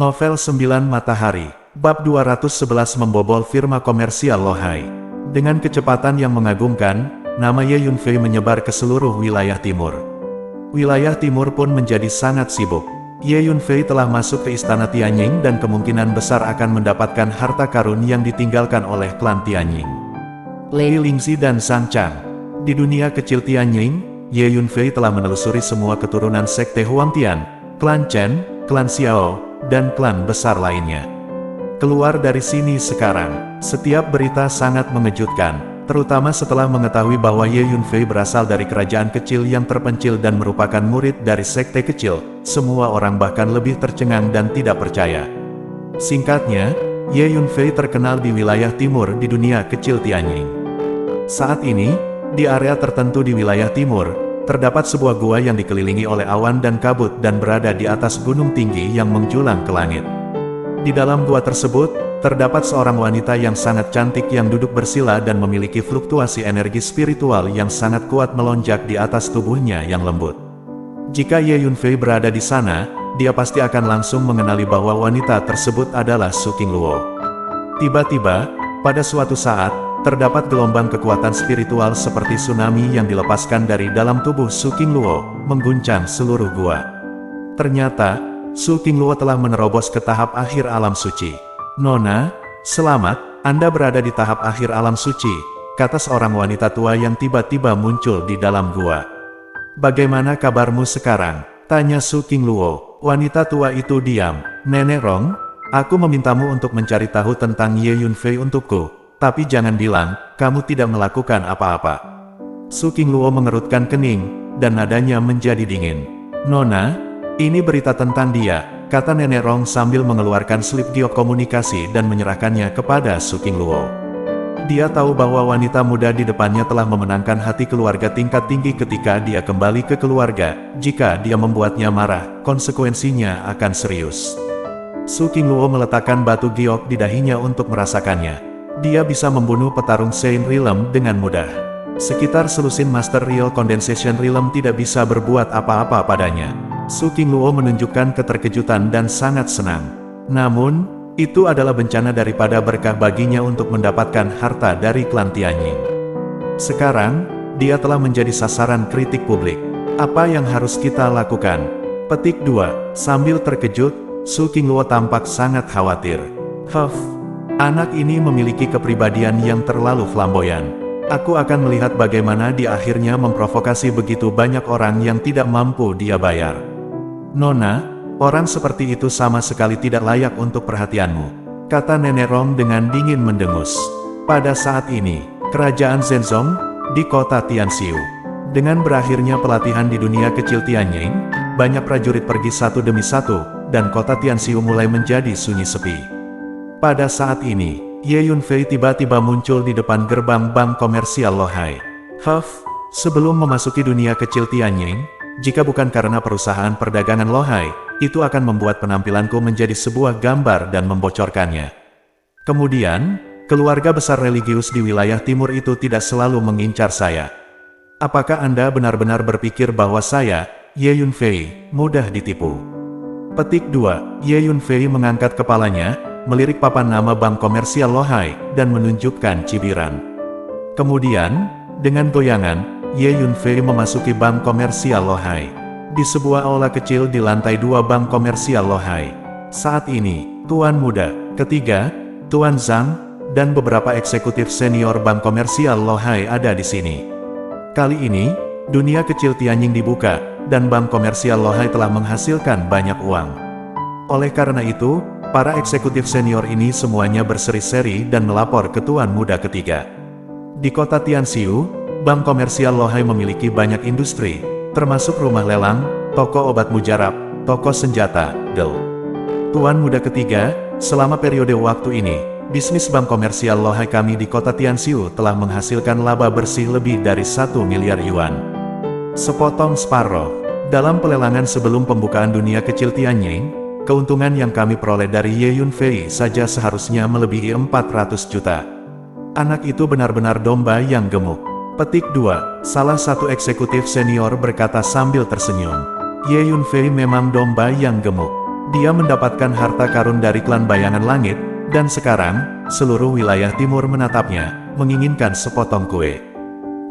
Novel 9 Matahari, Bab 211 membobol firma komersial Lohai. Dengan kecepatan yang mengagumkan, nama Ye Yunfei menyebar ke seluruh wilayah timur. Wilayah timur pun menjadi sangat sibuk. Ye Yunfei telah masuk ke istana Tianying dan kemungkinan besar akan mendapatkan harta karun yang ditinggalkan oleh klan Tianying. Lei Lingzi dan Zhang Chang. Di dunia kecil Tianying, Ye Yunfei telah menelusuri semua keturunan sekte Huangtian, klan Chen, klan Xiao, dan klan besar lainnya. Keluar dari sini sekarang, setiap berita sangat mengejutkan, terutama setelah mengetahui bahwa Ye Yunfei berasal dari kerajaan kecil yang terpencil dan merupakan murid dari sekte kecil. Semua orang bahkan lebih tercengang dan tidak percaya. Singkatnya, Ye Yunfei terkenal di wilayah timur di dunia kecil Tianying. Saat ini, di area tertentu di wilayah timur, terdapat sebuah gua yang dikelilingi oleh awan dan kabut dan berada di atas gunung tinggi yang menjulang ke langit. Di dalam gua tersebut, terdapat seorang wanita yang sangat cantik yang duduk bersila dan memiliki fluktuasi energi spiritual yang sangat kuat melonjak di atas tubuhnya yang lembut. Jika Ye Yunfei berada di sana, dia pasti akan langsung mengenali bahwa wanita tersebut adalah Su Qingluo. Tiba-tiba, pada suatu saat, terdapat gelombang kekuatan spiritual seperti tsunami yang dilepaskan dari dalam tubuh Su Qingluo, mengguncang seluruh gua. Ternyata, Su Qingluo telah menerobos ke tahap akhir alam suci. "Nona, selamat, Anda berada di tahap akhir alam suci," kata seorang wanita tua yang tiba-tiba muncul di dalam gua. "Bagaimana kabarmu sekarang?" tanya Su Qingluo. Wanita tua itu diam. "Nenek Rong, aku memintamu untuk mencari tahu tentang Ye Yunfei untukku. Tapi jangan bilang, kamu tidak melakukan apa-apa." Su Qingluo mengerutkan kening, dan nadanya menjadi dingin. "Nona, ini berita tentang dia," kata Nenek Rong sambil mengeluarkan slip giok komunikasi dan menyerahkannya kepada Su Qingluo. Dia tahu bahwa wanita muda di depannya telah memenangkan hati keluarga tingkat tinggi ketika dia kembali ke keluarga. Jika dia membuatnya marah, konsekuensinya akan serius. Su Qingluo meletakkan batu giok di dahinya untuk merasakannya. Dia bisa membunuh petarung Sein Realm dengan mudah. Sekitar selusin Master Real Condensation Realm tidak bisa berbuat apa-apa padanya. Su Qingluo menunjukkan keterkejutan dan sangat senang. Namun, itu adalah bencana daripada berkah baginya untuk mendapatkan harta dari klan Tianying. Sekarang, dia telah menjadi sasaran kritik publik. Apa yang harus kita lakukan? Petik 2. Sambil terkejut, Su Qingluo tampak sangat khawatir. Anak ini memiliki kepribadian yang terlalu flamboyan. Aku akan melihat bagaimana dia akhirnya memprovokasi begitu banyak orang yang tidak mampu dia bayar. "Nona, orang seperti itu sama sekali tidak layak untuk perhatianmu," kata Nenek Rong dengan dingin mendengus. Pada saat ini, kerajaan Zhenzong, di kota Tianxiu. Dengan berakhirnya pelatihan di dunia kecil Tianying, banyak prajurit pergi satu demi satu, dan kota Tianxiu mulai menjadi sunyi sepi. Pada saat ini, Ye Yunfei tiba-tiba muncul di depan gerbang bank komersial Lohai. Sebelum memasuki dunia kecil Tianying, jika bukan karena perusahaan perdagangan Lohai, itu akan membuat penampilanku menjadi sebuah gambar dan membocorkannya. Kemudian, keluarga besar religius di wilayah timur itu tidak selalu mengincar saya. Apakah Anda benar-benar berpikir bahwa saya, Ye Yunfei, mudah ditipu? Petik 2. Ye Yunfei mengangkat kepalanya, melirik papan nama bank komersial Lohai, dan menunjukkan cibiran. Kemudian, dengan goyangan, Ye Yunfei memasuki bank komersial Lohai. Di sebuah aula kecil di lantai 2 bank komersial Lohai. Saat ini, Tuan Muda, Ketiga, Tuan Zhang, dan beberapa eksekutif senior bank komersial Lohai ada di sini. Kali ini, dunia kecil Tianying dibuka, dan bank komersial Lohai telah menghasilkan banyak uang. Oleh karena itu, para eksekutif senior ini semuanya berseri-seri dan melapor ke Tuan Muda Ketiga. Di kota Tianxiu, bank komersial Lohai memiliki banyak industri, termasuk rumah lelang, toko obat mujarab, toko senjata, Tuan Muda Ketiga, selama periode waktu ini, bisnis bank komersial Lohai kami di kota Tianxiu telah menghasilkan laba bersih lebih dari 1 miliar yuan. Sepotong sparrow. Dalam pelelangan sebelum pembukaan dunia kecil Tianying, keuntungan yang kami peroleh dari Ye Yunfei saja seharusnya melebihi 400 juta. Anak itu benar-benar domba yang gemuk. Petik 2. Salah satu eksekutif senior berkata sambil tersenyum. Ye Yunfei memang domba yang gemuk. Dia mendapatkan harta karun dari klan Bayangan Langit, dan sekarang, seluruh wilayah timur menatapnya, menginginkan sepotong kue.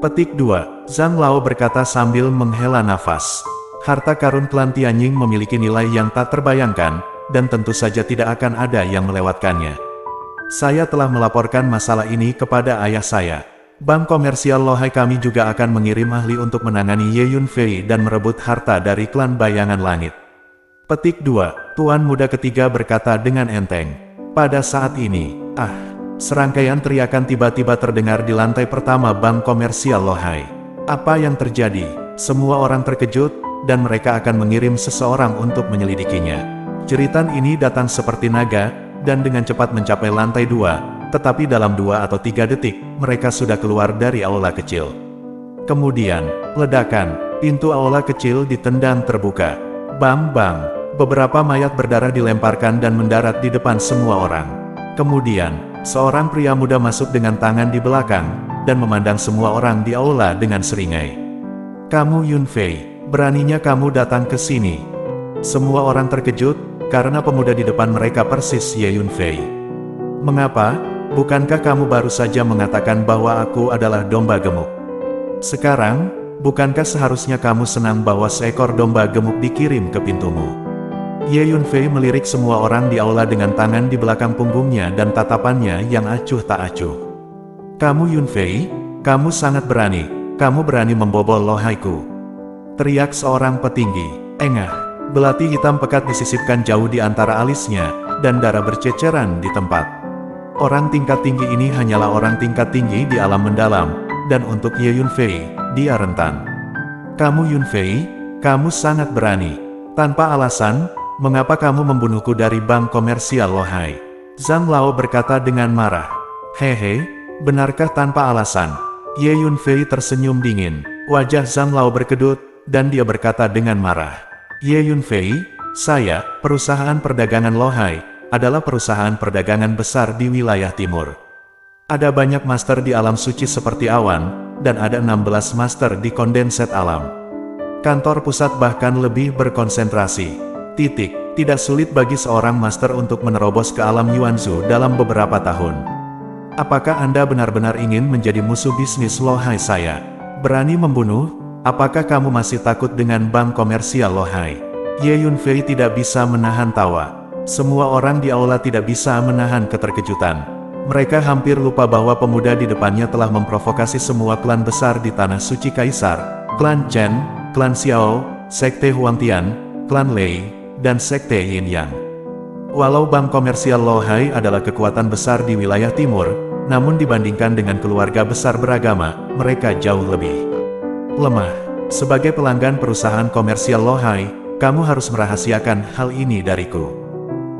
Petik 2. Zhang Lao berkata sambil menghela nafas. Harta karun klan Tianjing memiliki nilai yang tak terbayangkan, dan tentu saja tidak akan ada yang melewatkannya. Saya telah melaporkan masalah ini kepada ayah saya. Bank komersial Lohai kami juga akan mengirim ahli untuk menangani Ye Yunfei dan merebut harta dari klan Bayangan Langit. Petik 2. Tuan muda ketiga berkata dengan enteng. Pada saat ini, serangkaian teriakan tiba-tiba terdengar di lantai pertama bank komersial Lohai. Apa yang terjadi? Semua orang terkejut, dan mereka akan mengirim seseorang untuk menyelidikinya. Jeritan ini datang seperti naga, dan dengan cepat mencapai lantai 2. Tetapi dalam 2 atau 3 detik, mereka sudah keluar dari aula kecil. Kemudian, ledakan, pintu aula kecil ditendang terbuka. Bang bang, beberapa mayat berdarah dilemparkan dan mendarat di depan semua orang. Kemudian, seorang pria muda masuk dengan tangan di belakang, dan memandang semua orang di aula dengan seringai. Kamu Yunfei, beraninya kamu datang ke sini. Semua orang terkejut, karena pemuda di depan mereka persis Ye Yunfei. Mengapa? Bukankah kamu baru saja mengatakan bahwa aku adalah domba gemuk? Sekarang, bukankah seharusnya kamu senang bahwa seekor domba gemuk dikirim ke pintumu? Ye Yunfei melirik semua orang di aula dengan tangan di belakang punggungnya dan tatapannya yang acuh tak acuh. Kamu Yunfei, kamu sangat berani, kamu berani membobol lohaiku. Teriak seorang petinggi. Engah, belati hitam pekat disisipkan jauh di antara alisnya, dan darah berceceran di tempat. Orang tingkat tinggi ini hanyalah orang tingkat tinggi di alam mendalam, dan untuk Ye Yunfei, dia rentan. Kamu Yunfei, kamu sangat berani. Tanpa alasan, mengapa kamu membunuhku dari bank komersial Lohai? Zhang Lao berkata dengan marah. Hehe, benarkah tanpa alasan? Ye Yunfei tersenyum dingin. Wajah Zhang Lao berkedut, dan dia berkata dengan marah. Ye Yunfei, saya, perusahaan perdagangan Lohai, adalah perusahaan perdagangan besar di wilayah timur. Ada banyak master di alam suci seperti awan, dan ada 16 master di kondenset alam. Kantor pusat bahkan lebih berkonsentrasi. Tidak sulit bagi seorang master untuk menerobos ke alam Yuanzhu dalam beberapa tahun. Apakah Anda benar-benar ingin menjadi musuh bisnis Lohai saya? Berani membunuh? Apakah kamu masih takut dengan bank komersial Lohai? Ye Yunfei tidak bisa menahan tawa. Semua orang di aula tidak bisa menahan keterkejutan. Mereka hampir lupa bahwa pemuda di depannya telah memprovokasi semua klan besar di Tanah Suci Kaisar, klan Chen, klan Xiao, sekte Huangtian, klan Lei, dan sekte Yin Yang. Walau bank komersial Lohai adalah kekuatan besar di wilayah timur, namun dibandingkan dengan keluarga besar beragama, mereka jauh lebih lemah. Sebagai pelanggan perusahaan komersial Lohai, kamu harus merahasiakan hal ini dariku.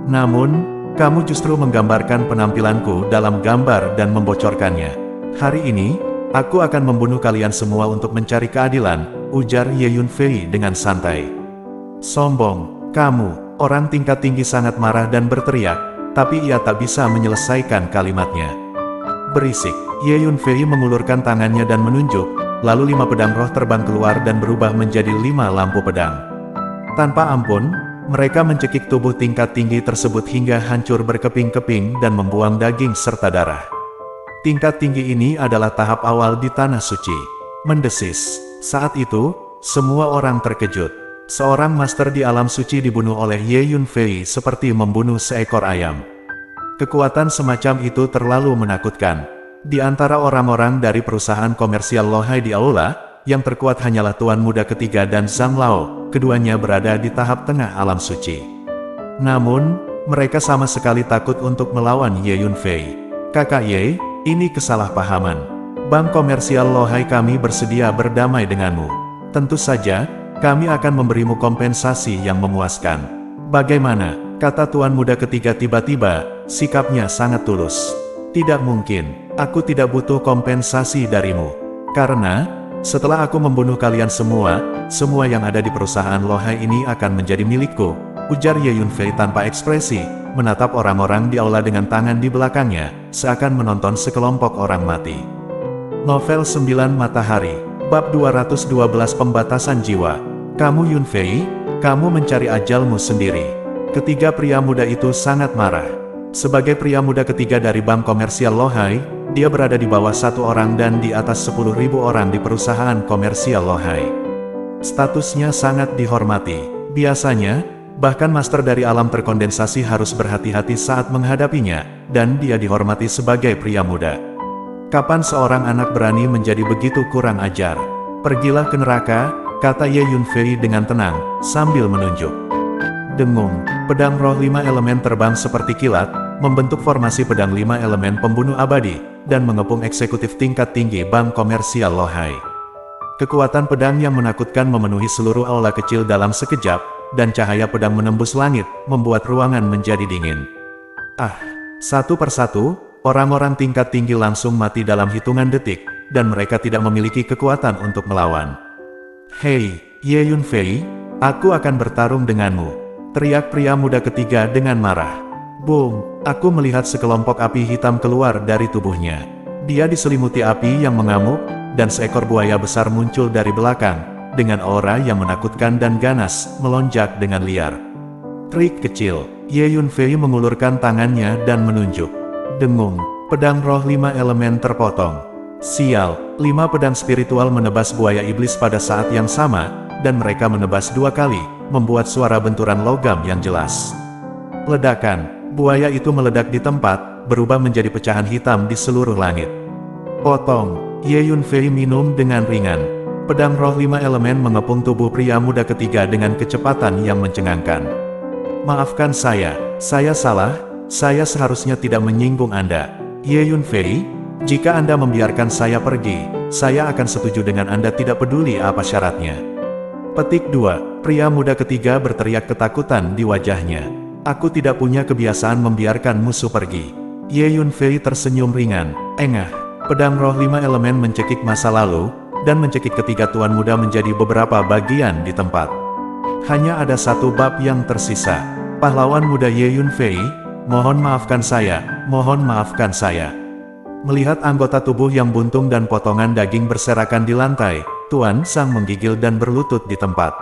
Namun, kamu justru menggambarkan penampilanku dalam gambar dan membocorkannya. Hari ini, aku akan membunuh kalian semua untuk mencari keadilan, ujar Ye Yunfei dengan santai. Sombong, kamu, orang tingkat tinggi sangat marah dan berteriak, tapi ia tak bisa menyelesaikan kalimatnya. Berisik, Ye Yunfei mengulurkan tangannya dan menunjuk, lalu 5 pedang roh terbang keluar dan berubah menjadi 5 lampu pedang. Tanpa ampun, mereka mencekik tubuh tingkat tinggi tersebut hingga hancur berkeping-keping dan membuang daging serta darah. Tingkat tinggi ini adalah tahap awal di Tanah Suci. Mendesis. Saat itu, semua orang terkejut. Seorang master di alam suci dibunuh oleh Ye Yunfei seperti membunuh seekor ayam. Kekuatan semacam itu terlalu menakutkan. Di antara orang-orang dari perusahaan komersial Lohai di aula, yang terkuat hanyalah Tuan Muda ketiga dan Zhang Lao, keduanya berada di tahap tengah alam suci. Namun, mereka sama sekali takut untuk melawan Ye Yunfei. Kakak Ye, ini kesalahpahaman. Bank komersial Lohai kami bersedia berdamai denganmu. Tentu saja, kami akan memberimu kompensasi yang memuaskan. Bagaimana? Kata Tuan Muda ketiga tiba-tiba, sikapnya sangat tulus. Tidak mungkin, aku tidak butuh kompensasi darimu. Karena, setelah aku membunuh kalian semua yang ada di perusahaan Lohai ini akan menjadi milikku, ujar Ye Yunfei tanpa ekspresi, menatap orang-orang di aula dengan tangan di belakangnya, seakan menonton sekelompok orang mati. Novel 9 Matahari, Bab 212 Pembatasan Jiwa. Kamu Yunfei, kamu mencari ajalmu sendiri. Ketiga pria muda itu sangat marah. Sebagai pria muda ketiga dari bank komersial Lohai, dia berada di bawah satu orang dan di atas 10.000 orang di perusahaan komersial Lohai. Statusnya sangat dihormati. Biasanya, bahkan master dari alam terkondensasi harus berhati-hati saat menghadapinya, dan dia dihormati sebagai pria muda. Kapan seorang anak berani menjadi begitu kurang ajar? Pergilah ke neraka, kata Ye Yunfei dengan tenang, sambil menunjuk. Dengung, pedang roh 5 elemen terbang seperti kilat, membentuk formasi pedang 5 elemen pembunuh abadi, dan mengepung eksekutif tingkat tinggi bank komersial Lohai. Kekuatan pedang yang menakutkan memenuhi seluruh aula kecil dalam sekejap, dan cahaya pedang menembus langit, membuat ruangan menjadi dingin. Satu persatu, orang-orang tingkat tinggi langsung mati dalam hitungan detik, dan mereka tidak memiliki kekuatan untuk melawan. Hei, Ye Yunfei, aku akan bertarung denganmu, teriak pria muda ketiga dengan marah. Boom, aku melihat sekelompok api hitam keluar dari tubuhnya. Dia diselimuti api yang mengamuk, dan seekor buaya besar muncul dari belakang, dengan aura yang menakutkan dan ganas, melonjak dengan liar. Trik kecil, Ye Yunfei mengulurkan tangannya dan menunjuk. Dengung, pedang roh 5 elemen terpotong. Sial, 5 pedang spiritual menebas buaya iblis pada saat yang sama, dan mereka menebas 2 kali, membuat suara benturan logam yang jelas. Ledakan, buaya itu meledak di tempat, berubah menjadi pecahan hitam di seluruh langit. Potong, Ye Yunfei minum dengan ringan. Pedang roh 5 elemen mengepung tubuh pria muda ketiga dengan kecepatan yang mencengangkan. Maafkan saya salah, saya seharusnya tidak menyinggung Anda. Ye Yunfei, jika Anda membiarkan saya pergi, saya akan setuju dengan Anda tidak peduli apa syaratnya. Petik 2, pria muda ketiga berteriak ketakutan di wajahnya. Aku tidak punya kebiasaan membiarkan musuh pergi. Ye Yunfei tersenyum ringan. Engah, pedang roh 5 elemen mencekik masa lalu, dan mencekik ketiga tuan muda menjadi beberapa bagian di tempat. Hanya ada satu bab yang tersisa. Pahlawan muda Ye Yunfei, mohon maafkan saya, mohon maafkan saya. Melihat anggota tubuh yang buntung dan potongan daging berserakan di lantai, Tuan Sang menggigil dan berlutut di tempat.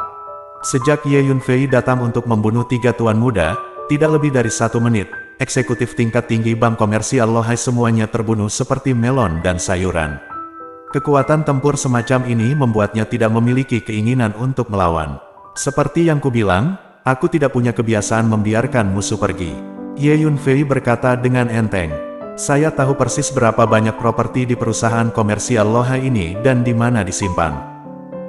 Sejak Ye Yunfei datang untuk membunuh 3 tuan muda, tidak lebih dari 1 menit, eksekutif tingkat tinggi bank komersial Lohai semuanya terbunuh seperti melon dan sayuran. Kekuatan tempur semacam ini membuatnya tidak memiliki keinginan untuk melawan. Seperti yang kubilang, aku tidak punya kebiasaan membiarkan musuh pergi. Ye Yunfei berkata dengan enteng. Saya tahu persis berapa banyak properti di perusahaan komersial Lohai ini dan di mana disimpan.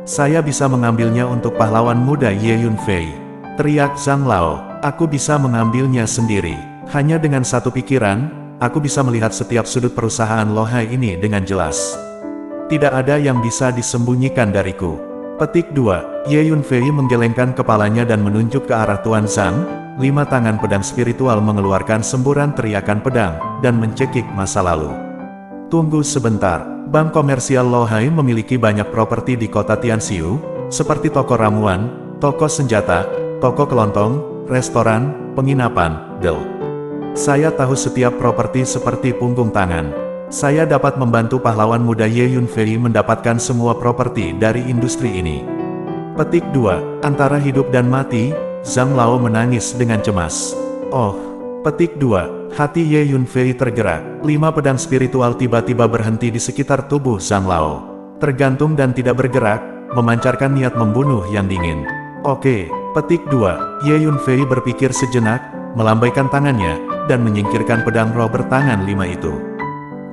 Saya bisa mengambilnya untuk pahlawan muda Ye Yunfei. Teriak Zhang Lao, aku bisa mengambilnya sendiri. Hanya dengan satu pikiran, aku bisa melihat setiap sudut perusahaan Lohai ini dengan jelas. Tidak ada yang bisa disembunyikan dariku. Petik 2, Ye Yunfei menggelengkan kepalanya dan menunjuk ke arah Tuan Zhang. 5 tangan pedang spiritual mengeluarkan semburan teriakan pedang, dan mencekik masa lalu. Tunggu sebentar, bank komersial Lohai memiliki banyak properti di kota Tianxiu, seperti toko ramuan, toko senjata, toko kelontong, restoran, penginapan, Saya tahu setiap properti seperti punggung tangan. Saya dapat membantu pahlawan muda Ye Yunfei mendapatkan semua properti dari industri ini. Petik 2, antara hidup dan mati, Zhang Lao menangis dengan cemas. Oh, petik 2, hati Ye Yunfei tergerak. 5 pedang spiritual tiba-tiba berhenti di sekitar tubuh Zhang Lao. Tergantung dan tidak bergerak, memancarkan niat membunuh yang dingin. Oke, petik 2, Ye Yunfei berpikir sejenak, melambaikan tangannya, dan menyingkirkan pedang roh bertangan 5 itu.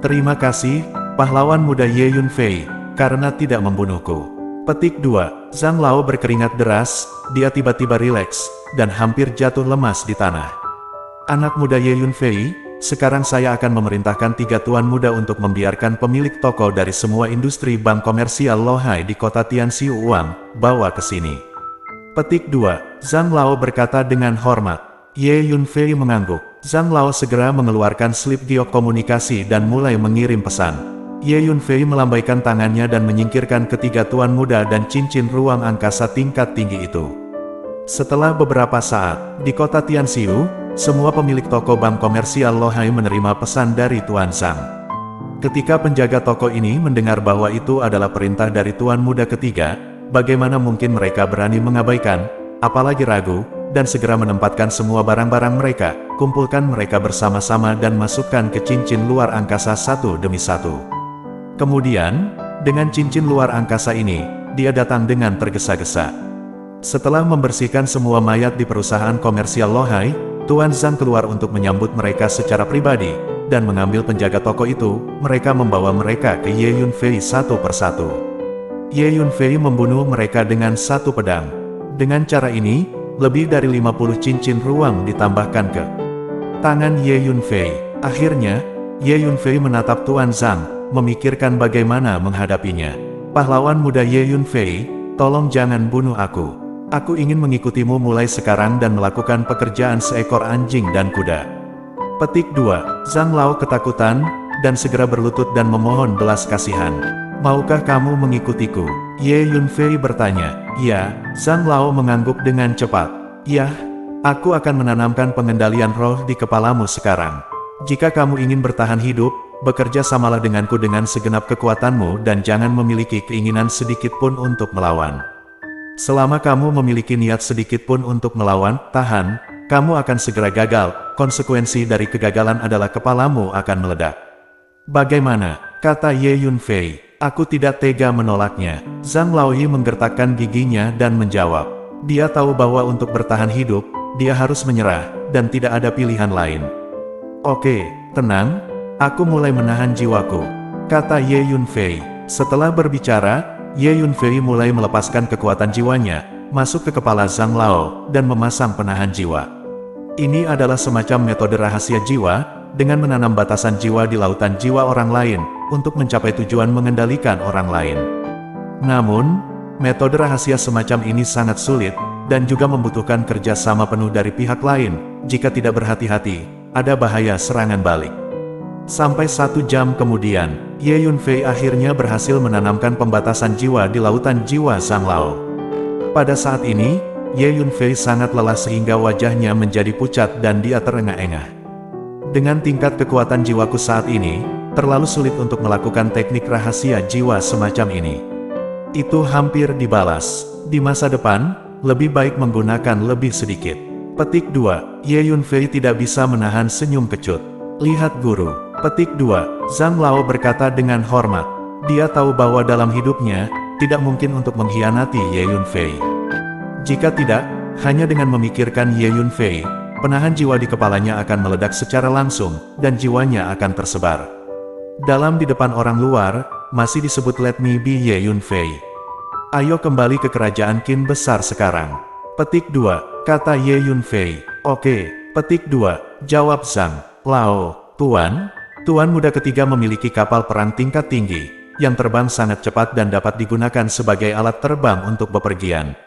Terima kasih, pahlawan muda Ye Yunfei, karena tidak membunuhku. Petik 2, Zhang Lao berkeringat deras, dia tiba-tiba rileks, dan hampir jatuh lemas di tanah. Anak muda Ye Yunfei, sekarang saya akan memerintahkan 3 tuan muda untuk membiarkan pemilik toko dari semua industri bank komersial Lohai di kota Tianxiu Uang, bawa ke sini. Petik 2, Zhang Lao berkata dengan hormat. Ye Yunfei mengangguk. Zhang Lao segera mengeluarkan slip giok komunikasi dan mulai mengirim pesan. Ye Yunfei melambaikan tangannya dan menyingkirkan ketiga tuan muda dan cincin ruang angkasa tingkat tinggi itu. Setelah beberapa saat, di kota Tianxiu, semua pemilik toko bank komersial Lohai menerima pesan dari Tuan Zhang. Ketika penjaga toko ini mendengar bahwa itu adalah perintah dari tuan muda ketiga, bagaimana mungkin mereka berani mengabaikan, apalagi ragu, dan segera menempatkan semua barang-barang mereka, kumpulkan mereka bersama-sama dan masukkan ke cincin luar angkasa satu demi satu. Kemudian, dengan cincin luar angkasa ini, dia datang dengan tergesa-gesa. Setelah membersihkan semua mayat di perusahaan komersial Lohai, Tuan Zhang keluar untuk menyambut mereka secara pribadi, dan mengambil penjaga toko itu, mereka membawa mereka ke Ye Yunfei satu persatu. Ye Yunfei membunuh mereka dengan satu pedang. Dengan cara ini, lebih dari 50 cincin ruang ditambahkan ke tangan Ye Yunfei. Akhirnya, Ye Yunfei menatap Tuan Zhang, memikirkan bagaimana menghadapinya. Pahlawan muda Ye Yunfei, tolong jangan bunuh aku. Aku ingin mengikutimu mulai sekarang dan melakukan pekerjaan seekor anjing dan kuda. Petik 2. Zhang Lao ketakutan, dan segera berlutut dan memohon belas kasihan. Maukah kamu mengikutiku? Ye Yunfei bertanya. Ya, Zhang Lao mengangguk dengan cepat. Ya, aku akan menanamkan pengendalian roh di kepalamu sekarang. Jika kamu ingin bertahan hidup, bekerja samalah denganku dengan segenap kekuatanmu dan jangan memiliki keinginan sedikit pun untuk melawan. Selama kamu memiliki niat sedikit pun untuk melawan, tahan, kamu akan segera gagal. Konsekuensi dari kegagalan adalah kepalamu akan meledak. Bagaimana? Kata Ye Yunfei. Aku tidak tega menolaknya. Zhang Laoyi menggertakkan giginya dan menjawab. Dia tahu bahwa untuk bertahan hidup, dia harus menyerah, dan tidak ada pilihan lain. Oke, tenang, aku mulai menahan jiwaku, kata Ye Yunfei. Setelah berbicara, Ye Yunfei mulai melepaskan kekuatan jiwanya, masuk ke kepala Zhang Lao, dan memasang penahan jiwa. Ini adalah semacam metode rahasia jiwa, dengan menanam batasan jiwa di lautan jiwa orang lain, untuk mencapai tujuan mengendalikan orang lain. Namun, metode rahasia semacam ini sangat sulit, dan juga membutuhkan kerja sama penuh dari pihak lain. Jika tidak berhati-hati, ada bahaya serangan balik. Sampai 1 jam kemudian, Ye Yunfei akhirnya berhasil menanamkan pembatasan jiwa di lautan jiwa Zhang Lao. Pada saat ini, Ye Yunfei sangat lelah sehingga wajahnya menjadi pucat dan dia terengah-engah. Dengan tingkat kekuatan jiwaku saat ini, terlalu sulit untuk melakukan teknik rahasia jiwa semacam ini. Itu hampir dibalas. Di masa depan, lebih baik menggunakan lebih sedikit. Petik 2. Ye Yunfei tidak bisa menahan senyum kecut. Lihat guru. Petik 2. Zhang Lao berkata dengan hormat. Dia tahu bahwa dalam hidupnya, tidak mungkin untuk mengkhianati Ye Yunfei. Jika tidak, hanya dengan memikirkan Ye Yunfei, penahan jiwa di kepalanya akan meledak secara langsung, dan jiwanya akan tersebar. Dalam di depan orang luar, masih disebut Let Me Be Ye Yunfei. Ayo kembali ke kerajaan Qin besar sekarang. Petik 2. Kata Ye Yunfei. Oke. Petik 2. Jawab Zhang Lao. Tuan muda ketiga memiliki kapal perang tingkat tinggi, yang terbang sangat cepat dan dapat digunakan sebagai alat terbang untuk bepergian.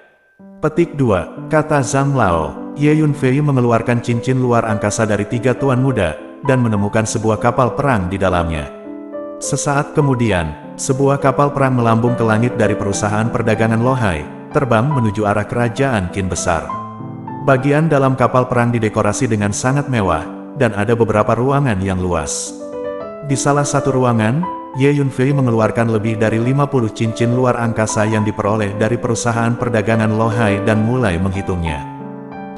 Petik 2. Kata Zhang Lao. Ye Yunfei mengeluarkan cincin luar angkasa dari 3 tuan muda, dan menemukan sebuah kapal perang di dalamnya. Sesaat kemudian, sebuah kapal perang melambung ke langit dari perusahaan perdagangan Lohai, terbang menuju arah kerajaan Qin besar. Bagian dalam kapal perang didekorasi dengan sangat mewah, dan ada beberapa ruangan yang luas. Di salah satu ruangan, Ye Yunfei mengeluarkan lebih dari 50 cincin luar angkasa yang diperoleh dari perusahaan perdagangan Lohai dan mulai menghitungnya.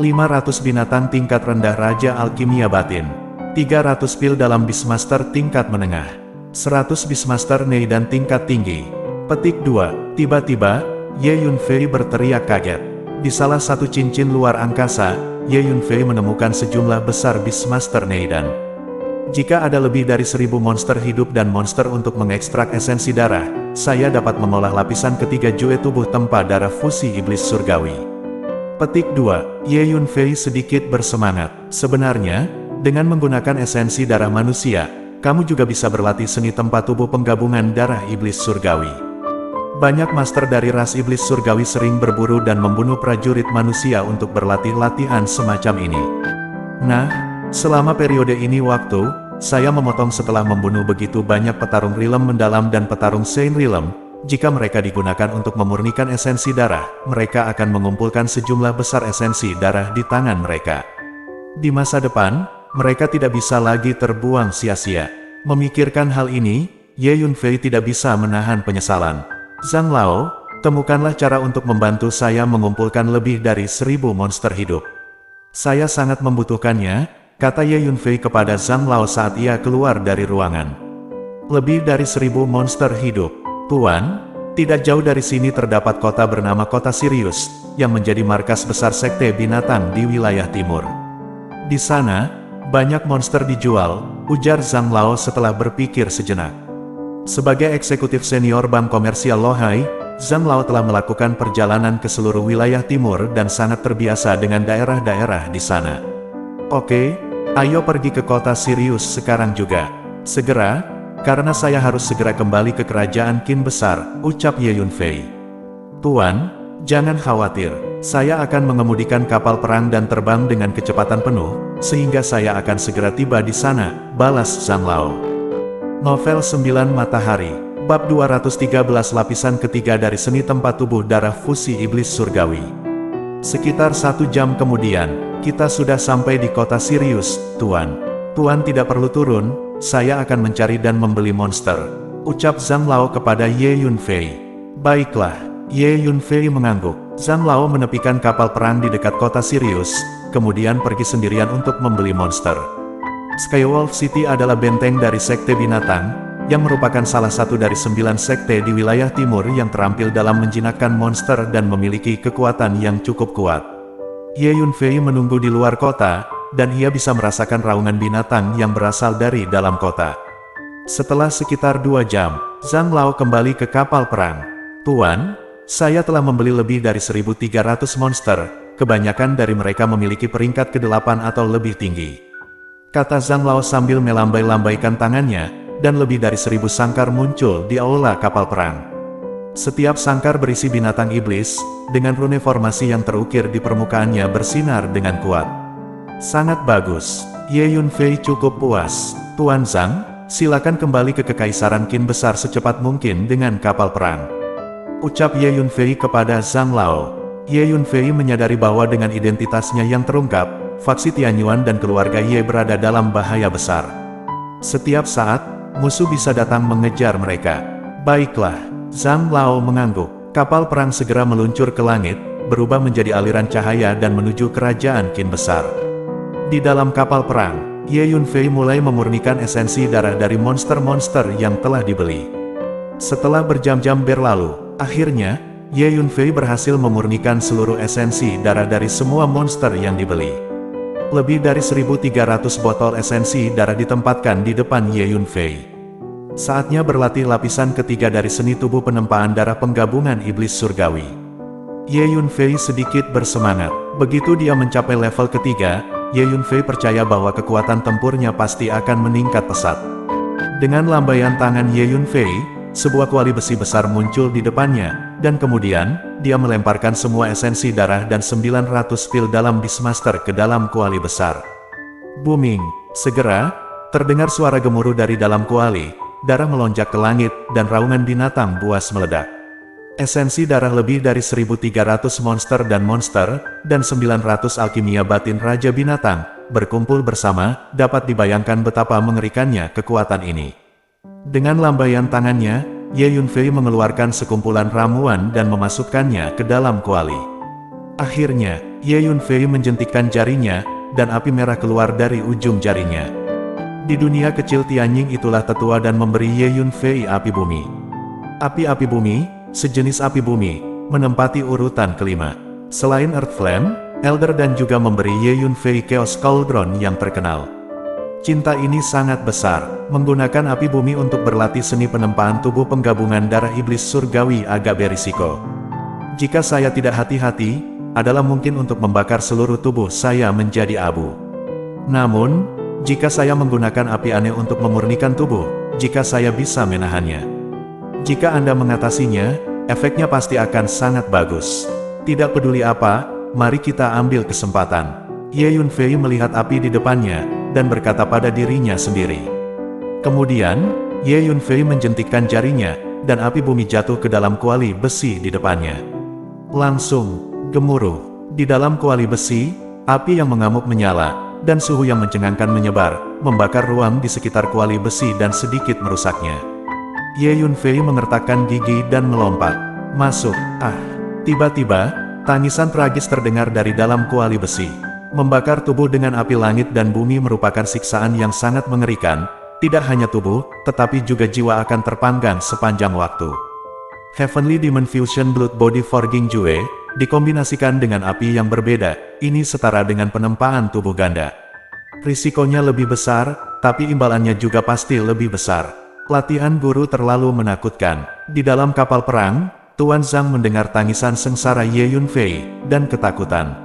500 binatang tingkat rendah Raja Alkimia Batin, 300 pil dalam Beastmaster tingkat menengah, 100 Beastmaster Neidan tingkat tinggi. Petik 2. Tiba-tiba, Ye Yunfei berteriak kaget. Di salah satu cincin luar angkasa, Ye Yunfei menemukan sejumlah besar Beastmaster Neidan. Jika ada lebih dari 1000 monster hidup dan monster untuk mengekstrak esensi darah, saya dapat mengolah lapisan ketiga jue tubuh tempa darah fusi iblis surgawi. Petik 2. Ye Yunfei sedikit bersemangat. Sebenarnya, dengan menggunakan esensi darah manusia, kamu juga bisa berlatih seni tempa tubuh penggabungan darah iblis surgawi. Banyak master dari ras iblis surgawi sering berburu dan membunuh prajurit manusia untuk berlatih latihan semacam ini. Nah, selama periode ini waktu, saya memotong setelah membunuh begitu banyak petarung Rilem mendalam dan petarung Sein Rilem. Jika mereka digunakan untuk memurnikan esensi darah, mereka akan mengumpulkan sejumlah besar esensi darah di tangan mereka. Di masa depan, mereka tidak bisa lagi terbuang sia-sia. Memikirkan hal ini, Ye Yunfei tidak bisa menahan penyesalan. Zhang Lao, temukanlah cara untuk membantu saya mengumpulkan lebih dari 1000 monster hidup. Saya sangat membutuhkannya, kata Ye Yunfei kepada Zhang Lao saat ia keluar dari ruangan. Lebih dari 1000 monster hidup. Tuan, tidak jauh dari sini terdapat kota bernama Kota Sirius, yang menjadi markas besar sekte binatang di wilayah timur. Di sana, banyak monster dijual, ujar Zhang Lao setelah berpikir sejenak. Sebagai eksekutif senior bank komersial Lohai, Zhang Lao telah melakukan perjalanan ke seluruh wilayah timur dan sangat terbiasa dengan daerah-daerah di sana. Oke, ayo pergi ke kota Sirius sekarang juga. Segera, karena saya harus segera kembali ke kerajaan Qin besar, ucap Ye Yunfei. Tuan, jangan khawatir, saya akan mengemudikan kapal perang dan terbang dengan kecepatan penuh, sehingga saya akan segera tiba di sana, balas Zhang Lao. Novel 9 Matahari Bab 213 Lapisan ketiga dari Seni Tempat Tubuh Darah Fusi Iblis Surgawi. Sekitar 1 jam kemudian, kita sudah sampai di kota Sirius, Tuan. Tuan tidak perlu turun, saya akan mencari dan membeli monster, ucap Zhang Lao kepada Ye Yunfei. Baiklah, Ye Yunfei mengangguk. Zhang Lao menepikan kapal perang di dekat kota Sirius, kemudian pergi sendirian untuk membeli monster. Skywolf City adalah benteng dari Sekte Binatang, yang merupakan salah satu dari 9 sekte di wilayah timur yang terampil dalam menjinakkan monster dan memiliki kekuatan yang cukup kuat. Ye Yunfei menunggu di luar kota, dan ia bisa merasakan raungan binatang yang berasal dari dalam kota. Setelah sekitar 2 jam, Zhang Lao kembali ke kapal perang. Tuan, saya telah membeli lebih dari 1300 monster, kebanyakan dari mereka memiliki peringkat ke-8 atau lebih tinggi, kata Zhang Lao sambil melambai-lambaikan tangannya, dan lebih dari 1000 sangkar muncul di aula kapal perang. Setiap sangkar berisi binatang iblis, dengan rune formasi yang terukir di permukaannya bersinar dengan kuat. Sangat bagus, Ye Yunfei cukup puas. Tuan Zhang, silakan kembali ke Kekaisaran Qin besar secepat mungkin dengan kapal perang, ucap Ye Yunfei kepada Zhang Lao. Ye Yunfei menyadari bahwa dengan identitasnya yang terungkap, faksi Tianyuan dan keluarga Ye berada dalam bahaya besar. Setiap saat, musuh bisa datang mengejar mereka. Baiklah, Zhang Lao mengangguk. Kapal perang segera meluncur ke langit, berubah menjadi aliran cahaya dan menuju kerajaan Qin besar. Di dalam kapal perang, Ye Yunfei mulai memurnikan esensi darah dari monster-monster yang telah dibeli. Setelah berjam-jam berlalu, akhirnya, Ye Yunfei berhasil memurnikan seluruh esensi darah dari semua monster yang dibeli. Lebih dari 1300 botol esensi darah ditempatkan di depan Ye Yunfei. Saatnya berlatih lapisan ketiga dari seni tubuh penempaan darah penggabungan iblis surgawi. Ye Yunfei sedikit bersemangat. Begitu dia mencapai level ketiga, Ye Yunfei percaya bahwa kekuatan tempurnya pasti akan meningkat pesat. Dengan lambaian tangan Ye Yunfei, sebuah kuali besi besar muncul di depannya, dan kemudian, dia melemparkan semua esensi darah dan 900 pil dalam Beastmaster ke dalam kuali besar. Booming! Segera, terdengar suara gemuruh dari dalam kuali, darah melonjak ke langit, dan raungan binatang buas meledak. Esensi darah lebih dari 1300 monster, dan 900 alkimia batin Raja Binatang, berkumpul bersama, dapat dibayangkan betapa mengerikannya kekuatan ini. Dengan lambaian tangannya, Ye Yunfei mengeluarkan sekumpulan ramuan dan memasukkannya ke dalam kuali. Akhirnya, Ye Yunfei menjentikkan jarinya, dan api merah keluar dari ujung jarinya. Di dunia kecil Tianying itulah tetua dan memberi Ye Yunfei api bumi. Api-api bumi, sejenis api bumi, menempati urutan kelima. Selain Earth Flame, Elder dan juga memberi Ye Yunfei Chaos Cauldron yang terkenal. Cinta ini sangat besar. Menggunakan api bumi untuk berlatih seni penempaan tubuh penggabungan darah iblis surgawi agak berisiko. Jika saya tidak hati-hati, adalah mungkin untuk membakar seluruh tubuh saya menjadi abu. Namun, jika saya menggunakan api aneh untuk memurnikan tubuh, jika saya bisa menahannya, jika Anda mengatasinya, efeknya pasti akan sangat bagus. Tidak peduli apa, mari kita ambil kesempatan. Ye Yunfei melihat api di depannya, dan berkata pada dirinya sendiri. Kemudian, Ye Yunfei menjentikkan jarinya, dan api bumi jatuh ke dalam kuali besi di depannya. Langsung, gemuruh. Di dalam kuali besi, api yang mengamuk menyala, dan suhu yang mencengangkan menyebar, membakar ruang di sekitar kuali besi dan sedikit merusaknya. Ye Yunfei mengertakkan gigi dan melompat. Masuk. Tiba-tiba, tangisan tragis terdengar dari dalam kuali besi. Membakar tubuh dengan api langit dan bumi merupakan siksaan yang sangat mengerikan. Tidak hanya tubuh, tetapi juga jiwa akan terpanggang sepanjang waktu. Heavenly Demon Fusion Blood Body Forging Jue, dikombinasikan dengan api yang berbeda, ini setara dengan penempaan tubuh ganda. Risikonya lebih besar, tapi imbalannya juga pasti lebih besar. Latihan guru terlalu menakutkan. Di dalam kapal perang, Tuan Zhang mendengar tangisan sengsara Ye Yunfei, dan ketakutan.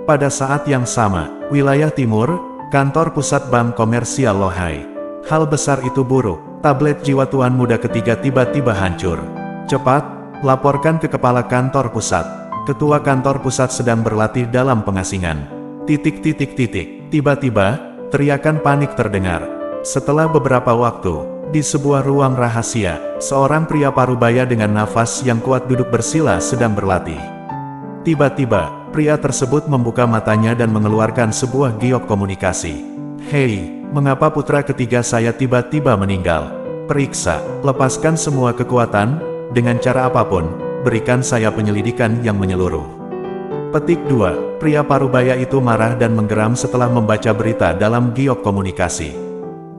Pada saat yang sama, wilayah timur, kantor pusat bank komersial Lohai. Hal besar itu buruk, tablet jiwa tuan muda ketiga tiba-tiba hancur. Cepat, laporkan ke kepala kantor pusat. Ketua kantor pusat sedang berlatih dalam pengasingan. Tiba-tiba, teriakan panik terdengar. Setelah beberapa waktu, di sebuah ruang rahasia, seorang pria parubaya dengan nafas yang kuat duduk bersila sedang berlatih. Tiba-tiba, pria tersebut membuka matanya dan mengeluarkan sebuah giok komunikasi. Hei, mengapa putra ketiga saya tiba-tiba meninggal? Periksa, lepaskan semua kekuatan, dengan cara apapun, berikan saya penyelidikan yang menyeluruh. Petik 2, pria parubaya itu marah dan menggeram setelah membaca berita dalam giok komunikasi.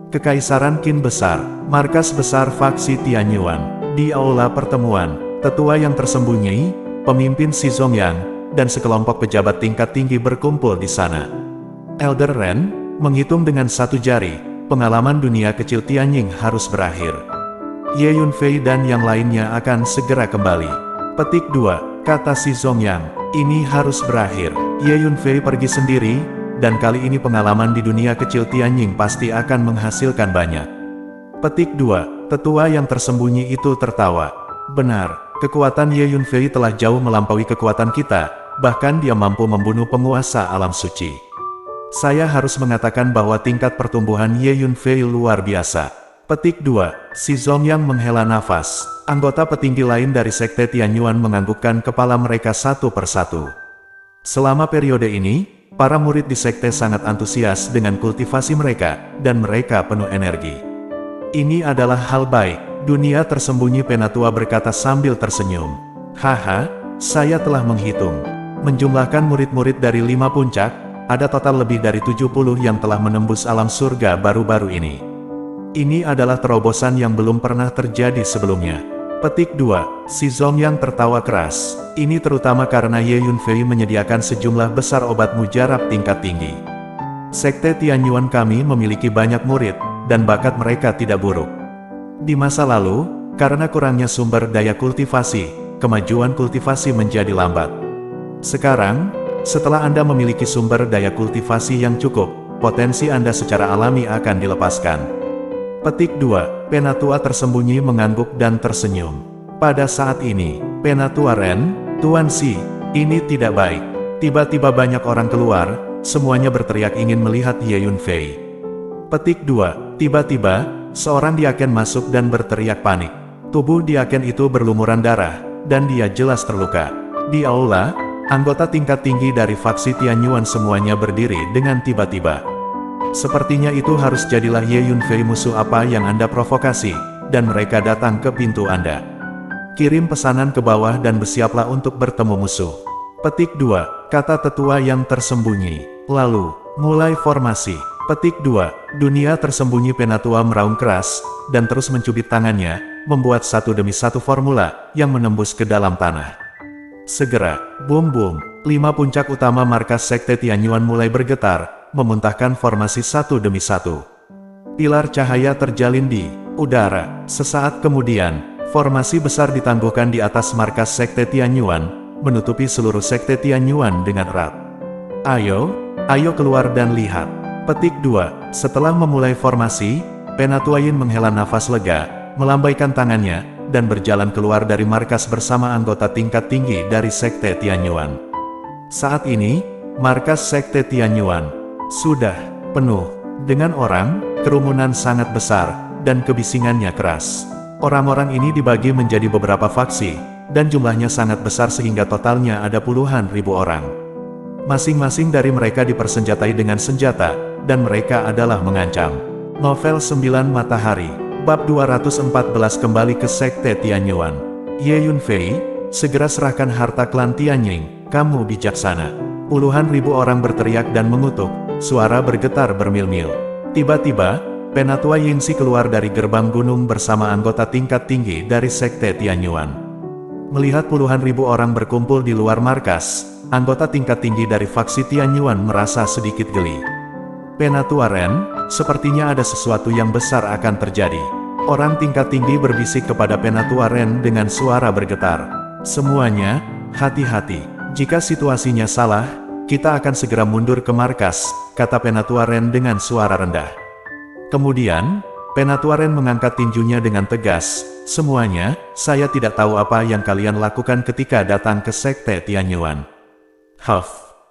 Kekaisaran Qin besar, markas besar faksi Tianyuan, di aula pertemuan, tetua yang tersembunyi, pemimpin Si Zongyang, dan sekelompok pejabat tingkat tinggi berkumpul di sana. Elder Ren menghitung dengan satu jari, pengalaman dunia kecil Tianying harus berakhir. Ye Yunfei dan yang lainnya akan segera kembali. Petik 2, kata Si Zongyang, ini harus berakhir. Ye Yunfei pergi sendiri, dan kali ini pengalaman di dunia kecil Tianying pasti akan menghasilkan banyak. Petik 2, tetua yang tersembunyi itu tertawa. Benar, kekuatan Ye Yunfei telah jauh melampaui kekuatan kita, bahkan dia mampu membunuh penguasa alam suci. Saya harus mengatakan bahwa tingkat pertumbuhan Ye Yunfei luar biasa. Petik 2, Si Zongyang menghela nafas. Anggota petinggi lain dari Sekte Tianyuan menganggukkan kepala mereka satu persatu. Selama periode ini, para murid di Sekte sangat antusias dengan kultivasi mereka, dan mereka penuh energi. Ini adalah hal baik, dunia tersembunyi Penatua berkata sambil tersenyum. Haha, saya telah menghitung. Menjumlahkan murid-murid dari 5 puncak, ada total lebih dari 70 yang telah menembus alam surga baru-baru ini. Ini adalah terobosan yang belum pernah terjadi sebelumnya. Petik 2, Si Zongyang tertawa keras. Ini terutama karena Ye Yunfei menyediakan sejumlah besar obat mujarab tingkat tinggi. Sekte Tianyuan kami memiliki banyak murid, dan bakat mereka tidak buruk. Di masa lalu, karena kurangnya sumber daya kultivasi, kemajuan kultivasi menjadi lambat. Sekarang, setelah Anda memiliki sumber daya kultivasi yang cukup, potensi Anda secara alami akan dilepaskan. Petik 2, Penatua tersembunyi mengangguk dan tersenyum. Pada saat ini, Penatua Ren, Tuan Si, ini tidak baik. Tiba-tiba banyak orang keluar, semuanya berteriak ingin melihat Ye Yunfei. Petik 2, tiba-tiba, seorang diaken masuk dan berteriak panik. Tubuh diaken itu berlumuran darah, dan dia jelas terluka. Di aula, anggota tingkat tinggi dari faksi Tianyuan semuanya berdiri dengan tiba-tiba. Sepertinya itu harus jadilah Ye Yunfei musuh apa yang Anda provokasi, dan mereka datang ke pintu Anda. Kirim pesanan ke bawah dan bersiaplah untuk bertemu musuh. Petik 2, kata tetua yang tersembunyi. Lalu, mulai formasi. Petik 2, dunia tersembunyi Penatua meraung keras, dan terus mencubit tangannya, membuat satu demi satu formula, yang menembus ke dalam tanah. Segera, boom-boom, 5 puncak utama markas Sekte Tianyuan mulai bergetar, memuntahkan formasi satu demi satu. Pilar cahaya terjalin di udara. Sesaat kemudian, formasi besar ditangguhkan di atas markas Sekte Tianyuan, menutupi seluruh Sekte Tianyuan dengan erat. Ayo keluar dan lihat. Petik 2, setelah memulai formasi, Penatua Yin menghela nafas lega, melambaikan tangannya, dan berjalan keluar dari markas bersama anggota tingkat tinggi dari Sekte Tianyuan. Saat ini, markas Sekte Tianyuan sudah penuh dengan orang, kerumunan sangat besar, dan kebisingannya keras. Orang-orang ini dibagi menjadi beberapa faksi, dan jumlahnya sangat besar sehingga totalnya ada puluhan ribu orang. Masing-masing dari mereka dipersenjatai dengan senjata, dan mereka adalah mengancam. Novel 9 Matahari Bab 214 kembali ke Sekte Tianyuan. Ye Yunfei, segera serahkan harta klan Tianying, kamu bijaksana. Puluhan ribu orang berteriak dan mengutuk, suara bergetar bermil-mil. Tiba-tiba, Penatua Yingxi keluar dari gerbang gunung bersama anggota tingkat tinggi dari Sekte Tianyuan. Melihat puluhan ribu orang berkumpul di luar markas, anggota tingkat tinggi dari faksi Tianyuan merasa sedikit geli. Penatua Ren, sepertinya ada sesuatu yang besar akan terjadi. Orang tingkat tinggi berbisik kepada Penatua Ren dengan suara bergetar. Semuanya, hati-hati. Jika situasinya salah, kita akan segera mundur ke markas, kata Penatua Ren dengan suara rendah. Kemudian, Penatua Ren mengangkat tinjunya dengan tegas. Semuanya, saya tidak tahu apa yang kalian lakukan ketika datang ke Sekte Tianyuan.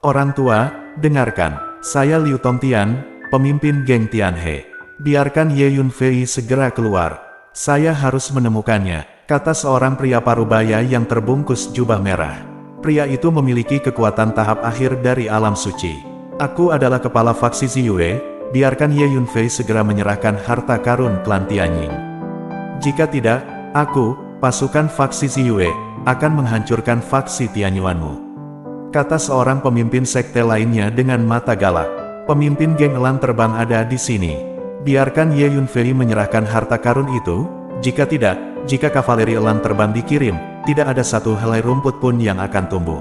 Orang tua, dengarkan. Saya Liu Tongtian, pemimpin geng Tianhe. Biarkan Ye Yunfei segera keluar. Saya harus menemukannya, kata seorang pria parubaya yang terbungkus jubah merah. Pria itu memiliki kekuatan tahap akhir dari alam suci. Aku adalah kepala faksi Ziyue, biarkan Ye Yunfei segera menyerahkan harta karun klan Tianying. Jika tidak, aku, pasukan faksi Ziyue, akan menghancurkan faksi Tianyuanmu, kata seorang pemimpin sekte lainnya dengan mata galak. Pemimpin geng elang terbang ada di sini. Biarkan Ye Yunfei menyerahkan harta karun itu, jika tidak, jika kavaleri elang terbang dikirim, tidak ada satu helai rumput pun yang akan tumbuh,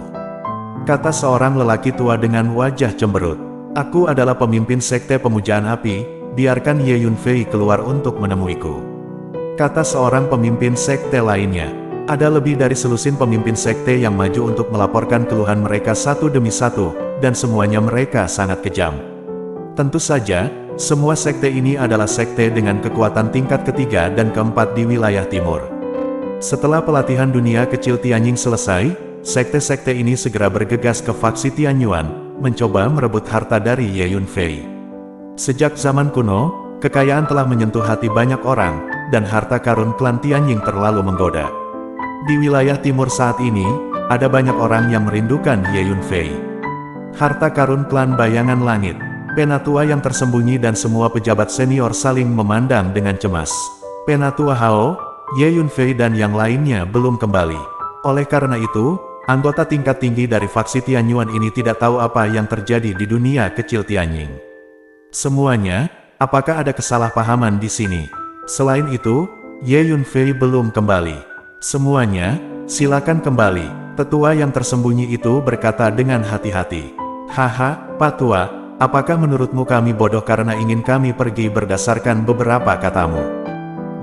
kata seorang lelaki tua dengan wajah cemberut. Aku adalah pemimpin sekte pemujaan api, biarkan Ye Yunfei keluar untuk menemuiku, kata seorang pemimpin sekte lainnya. Ada lebih dari selusin pemimpin sekte yang maju untuk melaporkan keluhan mereka satu demi satu, dan semuanya mereka sangat kejam. Tentu saja, semua sekte ini adalah sekte dengan kekuatan tingkat ketiga dan keempat di wilayah timur. Setelah pelatihan dunia kecil Tianying selesai, sekte-sekte ini segera bergegas ke faksi Tianyuan, mencoba merebut harta dari Ye Yunfei. Sejak zaman kuno, kekayaan telah menyentuh hati banyak orang, dan harta karun klan Tianying terlalu menggoda. Di wilayah timur saat ini, ada banyak orang yang merindukan Ye Yunfei. Harta karun klan Bayangan Langit, Penatua yang tersembunyi dan semua pejabat senior saling memandang dengan cemas. Penatua Hao, Ye Yunfei dan yang lainnya belum kembali. Oleh karena itu, anggota tingkat tinggi dari faksi Tianyuan ini tidak tahu apa yang terjadi di dunia kecil Tianying. Semuanya, apakah ada kesalahpahaman di sini? Selain itu, Ye Yunfei belum kembali. Semuanya, silakan kembali, tetua yang tersembunyi itu berkata dengan hati-hati. Haha, Pak Tua, apakah menurutmu kami bodoh karena ingin kami pergi berdasarkan beberapa katamu?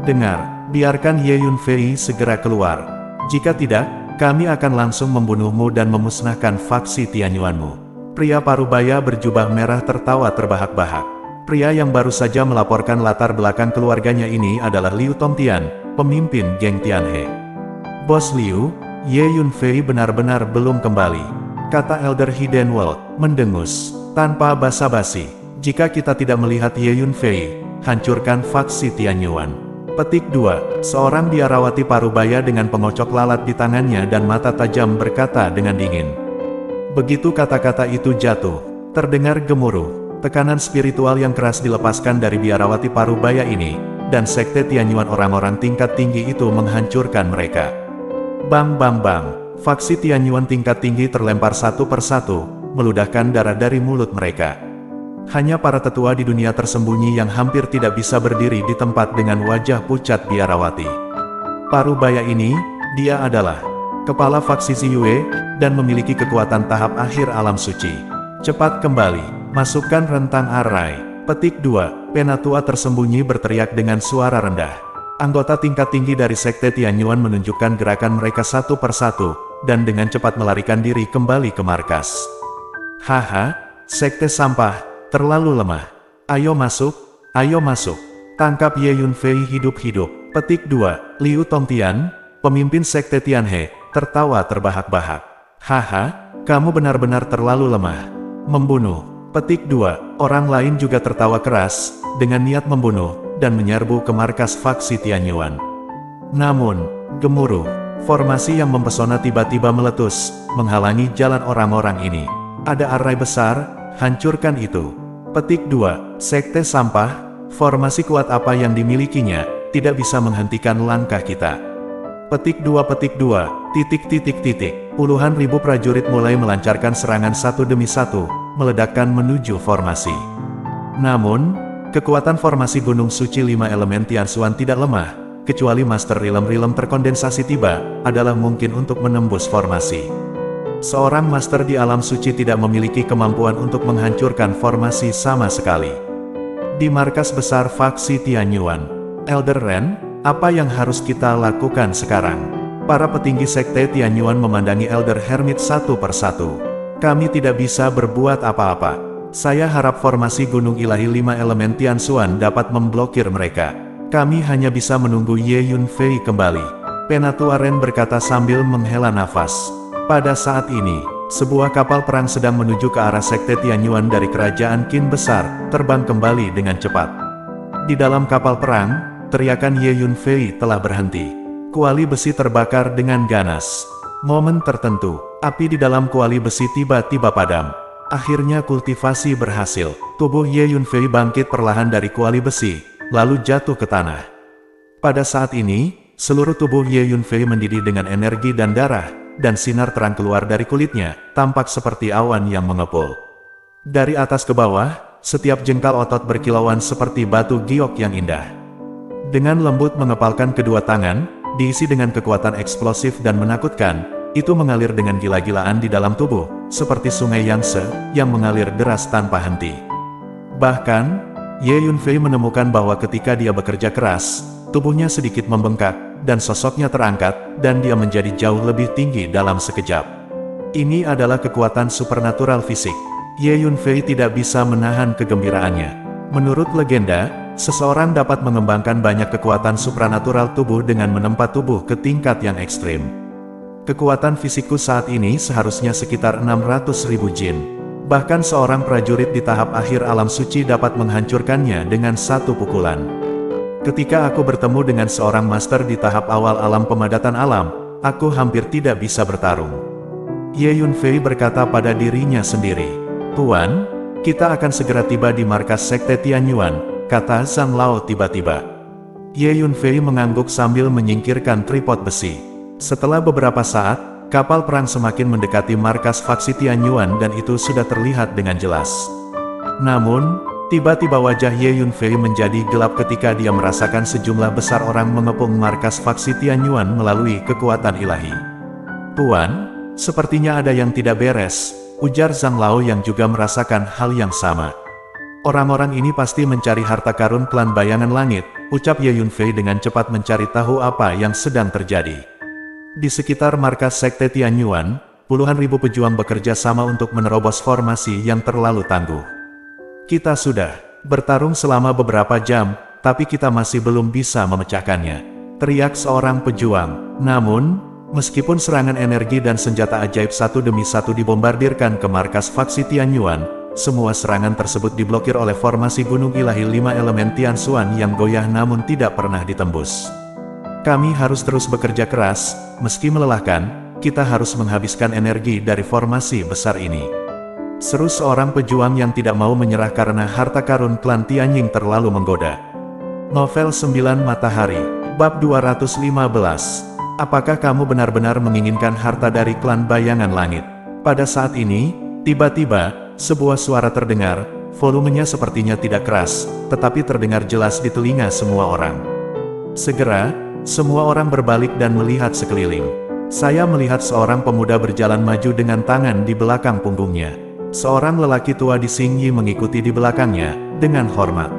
Dengar, biarkan Ye Yunfei segera keluar. Jika tidak, kami akan langsung membunuhmu dan memusnahkan faksi Tianyuanmu. Pria parubaya berjubah merah tertawa terbahak-bahak. Pria yang baru saja melaporkan latar belakang keluarganya ini adalah Liu Tongtian, pemimpin geng Tianhe. Bos Liu, Ye Yunfei benar-benar belum kembali, kata Elder Hidenwald, mendengus. Tanpa basa-basi, jika kita tidak melihat Ye Yunfei, hancurkan faksi Tianyuan. Petik 2. Seorang biarawati parubaya dengan pengocok lalat di tangannya dan mata tajam berkata dengan dingin. Begitu kata-kata itu jatuh, terdengar gemuruh. Tekanan spiritual yang keras dilepaskan dari biarawati parubaya ini, dan sekte Tianyuan orang-orang tingkat tinggi itu menghancurkan mereka. Bang bang bang, faksi Tianyuan tingkat tinggi terlempar satu persatu, meludahkan darah dari mulut mereka. Hanya para tetua di dunia tersembunyi yang hampir tidak bisa berdiri di tempat dengan wajah pucat biarawati. Parubaya ini, dia adalah kepala faksi Ziyue, dan memiliki kekuatan tahap akhir alam suci. Cepat kembali, masukkan rentang arai. Petik 2. Penatua tersembunyi berteriak dengan suara rendah. Anggota tingkat tinggi dari sekte Tianyuan menunjukkan gerakan mereka satu persatu, dan dengan cepat melarikan diri kembali ke markas. Haha, sekte sampah, terlalu lemah. Ayo masuk, tangkap Ye Yunfei hidup-hidup. Petik 2. Liu Tongtian, pemimpin sekte Tianhe, tertawa terbahak-bahak. Haha, kamu benar-benar terlalu lemah. Membunuh. Petik 2. Orang lain juga tertawa keras, dengan niat membunuh, dan menyerbu ke markas faksi Tianyuan. Namun, gemuruh, formasi yang mempesona tiba-tiba meletus, menghalangi jalan orang-orang ini. Ada arai besar, hancurkan itu. Petik 2. Sekte sampah, formasi kuat apa yang dimilikinya, tidak bisa menghentikan langkah kita. Petik 2. puluhan ribu prajurit mulai melancarkan serangan satu demi satu, meledakkan menuju formasi. Namun, kekuatan formasi Gunung Suci 5 elemen Tianxuan tidak lemah, kecuali Master Realm terkondensasi tiba, adalah mungkin untuk menembus formasi. Seorang Master di alam suci tidak memiliki kemampuan untuk menghancurkan formasi sama sekali. Di markas besar faksi Tianyuan, Elder Ren, apa yang harus kita lakukan sekarang? Para petinggi sekte Tianyuan memandangi Elder Hermit satu persatu. Kami tidak bisa berbuat apa-apa. Saya harap formasi Gunung Ilahi 5 elemen Tianxuan dapat memblokir mereka. Kami hanya bisa menunggu Ye Yunfei kembali. Penatua Ren berkata sambil menghela nafas. Pada saat ini, sebuah kapal perang sedang menuju ke arah sekte Tianyuan dari kerajaan Qin besar, terbang kembali dengan cepat. Di dalam kapal perang, teriakan Ye Yunfei telah berhenti. Kuali besi terbakar dengan ganas. Momen tertentu, api di dalam kuali besi tiba-tiba padam. Akhirnya kultivasi berhasil. Tubuh Ye Yunfei bangkit perlahan dari kuali besi, lalu jatuh ke tanah. Pada saat ini, seluruh tubuh Ye Yunfei mendidih dengan energi dan darah, dan sinar terang keluar dari kulitnya, tampak seperti awan yang mengepul. Dari atas ke bawah, setiap jengkal otot berkilauan seperti batu giok yang indah. Dengan lembut mengepalkan kedua tangan, diisi dengan kekuatan eksplosif dan menakutkan, itu mengalir dengan gila-gilaan di dalam tubuh, seperti sungai Yangtze, yang mengalir deras tanpa henti. Bahkan, Ye Yunfei menemukan bahwa ketika dia bekerja keras, tubuhnya sedikit membengkak, dan sosoknya terangkat, dan dia menjadi jauh lebih tinggi dalam sekejap. Ini adalah kekuatan supernatural fisik. Ye Yunfei tidak bisa menahan kegembiraannya. Menurut legenda, seseorang dapat mengembangkan banyak kekuatan supranatural tubuh dengan menempa tubuh ke tingkat yang ekstrim. Kekuatan fisikku saat ini seharusnya sekitar 600.000 jin. Bahkan seorang prajurit di tahap akhir alam suci dapat menghancurkannya dengan satu pukulan. Ketika aku bertemu dengan seorang master di tahap awal alam pemadatan alam, aku hampir tidak bisa bertarung. Ye Yunfei berkata pada dirinya sendiri. Tuan, kita akan segera tiba di markas sekte Tianyuan, kata Zhang Lao tiba-tiba. Ye Yunfei mengangguk sambil menyingkirkan tripod besi. Setelah beberapa saat, kapal perang semakin mendekati markas faksi Tianyuan dan itu sudah terlihat dengan jelas. Namun, tiba-tiba wajah Ye Yunfei menjadi gelap ketika dia merasakan sejumlah besar orang mengepung markas faksi Tianyuan melalui kekuatan ilahi. Tuan, sepertinya ada yang tidak beres, ujar Zhang Lao yang juga merasakan hal yang sama. Orang-orang ini pasti mencari harta karun klan bayangan langit, ucap Ye Yunfei dengan cepat mencari tahu apa yang sedang terjadi. Di sekitar markas sekte Tianyuan, puluhan ribu pejuang bekerja sama untuk menerobos formasi yang terlalu tangguh. Kita sudah bertarung selama beberapa jam, tapi kita masih belum bisa memecahkannya, teriak seorang pejuang. Namun, meskipun serangan energi dan senjata ajaib satu demi satu dibombardirkan ke markas faksi Tianyuan, semua serangan tersebut diblokir oleh formasi Gunung Ilahi 5 elemen Tianxuan yang goyah namun tidak pernah ditembus. Kami harus terus bekerja keras, meski melelahkan, kita harus menghabiskan energi dari formasi besar ini. Seru seorang pejuang yang tidak mau menyerah karena harta karun klan Tianying terlalu menggoda. Novel 9 Matahari, Bab 215. Apakah kamu benar-benar menginginkan harta dari klan bayangan langit? Pada saat ini, tiba-tiba, sebuah suara terdengar, volumenya sepertinya tidak keras, tetapi terdengar jelas di telinga semua orang. Segera, semua orang berbalik dan melihat sekeliling. Saya melihat seorang pemuda berjalan maju dengan tangan di belakang punggungnya. Seorang lelaki tua di Xingyi mengikuti di belakangnya, dengan hormat.